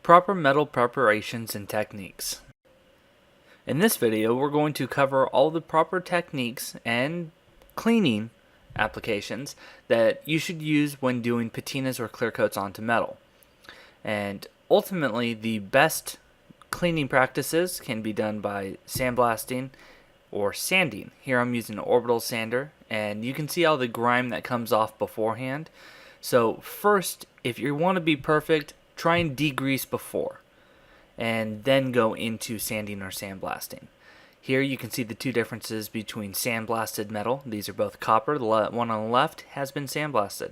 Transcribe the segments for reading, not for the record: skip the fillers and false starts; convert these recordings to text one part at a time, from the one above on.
Proper metal preparations and techniques. In this video, we're going to cover all the proper techniques and cleaning applications that you should use when doing patinas or clear coats onto metal. And ultimately, the best cleaning practices can be done by sandblasting or sanding. Here I'm using an orbital sander, and you can see all the grime that comes off beforehand. So first, if you want to be perfect, try and degrease before, and then go into sanding or sandblasting. Here you can see the two differences between sandblasted metal. These are both copper. The one on the left has been sandblasted.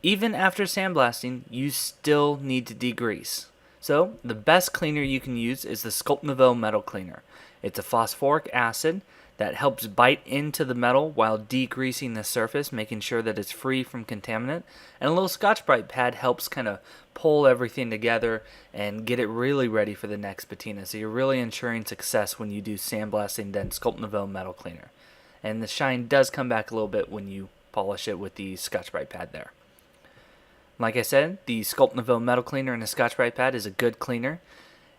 Even after sandblasting, you still need to degrease. So the best cleaner you can use is the Sculpt Nouveau metal cleaner. It's a phosphoric acid that helps bite into the metal while degreasing the surface, making sure that it's free from contaminant. And a little ScotchBrite pad helps kind of pull everything together and get it really ready for the next patina. So you're really ensuring success when you do sandblasting, then Sculpt Nouveau metal cleaner. And the shine does come back a little bit when you polish it with the ScotchBrite pad there. Like I said, the Sculpt Nouveau metal cleaner and the ScotchBrite pad is a good cleaner.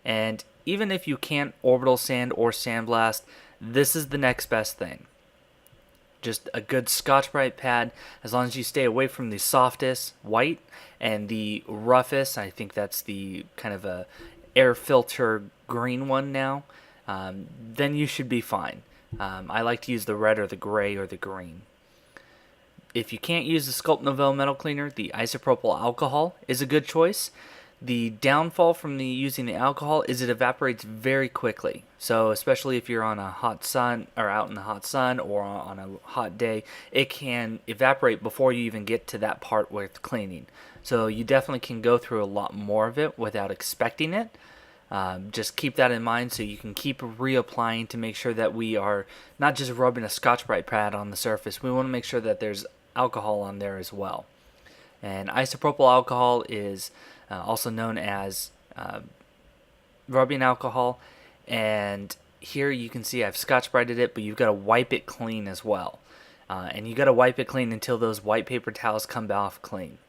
And even if you can't orbital sand or sandblast, this is the next best thing. Just a good ScotchBrite pad, as long as you stay away from the softest white and the roughest, I think that's the kind of a air filter green one now, then you should be fine. I like to use the red or the gray or the green. If you can't use the Sculpt Nouveau metal cleaner, the isopropyl alcohol is a good choice. The downfall from using the alcohol is it evaporates very quickly. So especially if you're on a hot sun or out in the hot sun or on a hot day, it can evaporate before you even get to that part where it's cleaning. So you definitely can go through a lot more of it without expecting it. Just keep that in mind so you can keep reapplying to make sure that we are not just rubbing a ScotchBrite pad on the surface. We want to make sure that there's alcohol on there as well. And isopropyl alcohol is also known as rubbing alcohol, and here you can see I've ScotchBrited it, but you've got to wipe it clean as well, and you got to wipe it clean until those white paper towels come off clean.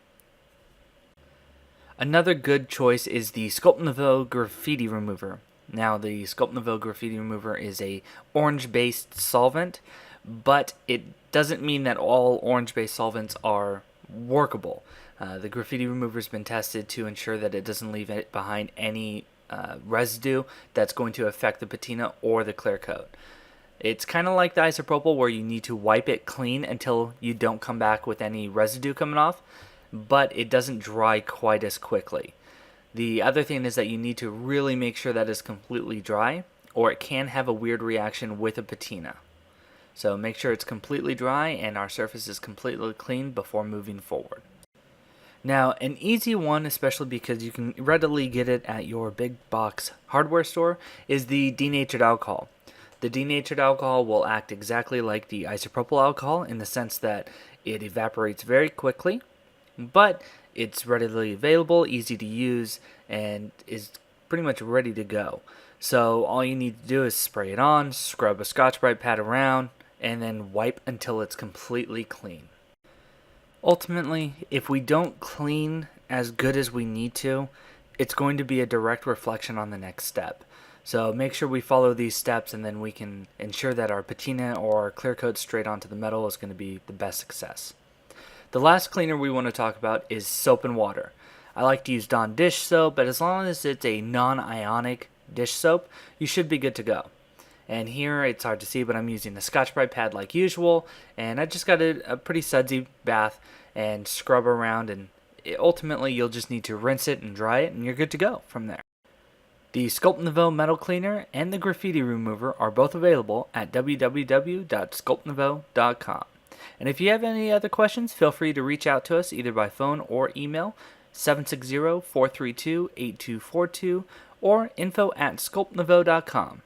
Another good choice is the Sculpt Nouveau Graffiti Remover. Now the Sculpt Nouveau Graffiti Remover is a orange-based solvent, but it doesn't mean that all orange-based solvents are workable. The graffiti remover has been tested to ensure that it doesn't leave it behind any residue that's going to affect the patina or the clear coat. It's kind of like the isopropyl where you need to wipe it clean until you don't come back with any residue coming off, but it doesn't dry quite as quickly. The other thing is that you need to really make sure that it's completely dry, or it can have a weird reaction with a patina. So make sure it's completely dry and our surface is completely clean before moving forward. Now, an easy one, especially because you can readily get it at your big box hardware store, is the denatured alcohol. The denatured alcohol will act exactly like the isopropyl alcohol in the sense that it evaporates very quickly, but it's readily available, easy to use, and is pretty much ready to go. So all you need to do is spray it on, scrub a ScotchBrite pad around, and then wipe until it's completely clean. Ultimately, if we don't clean as good as we need to, it's going to be a direct reflection on the next step. So make sure we follow these steps, and then we can ensure that our patina or our clear coat straight onto the metal is going to be the best success. The last cleaner we want to talk about is soap and water. I like to use Dawn dish soap, but as long as it's a non-ionic dish soap, you should be good to go. And here it's hard to see, but I'm using the ScotchBrite pad like usual, and I just got a pretty sudsy bath and scrub around, and ultimately you'll just need to rinse it and dry it, and you're good to go from there. The Sculpt Nouveau metal cleaner and the graffiti remover are both available at www.sculptnouveau.com. And if you have any other questions, feel free to reach out to us either by phone or email, 760-432-8242, or info@sculptnouveau.com.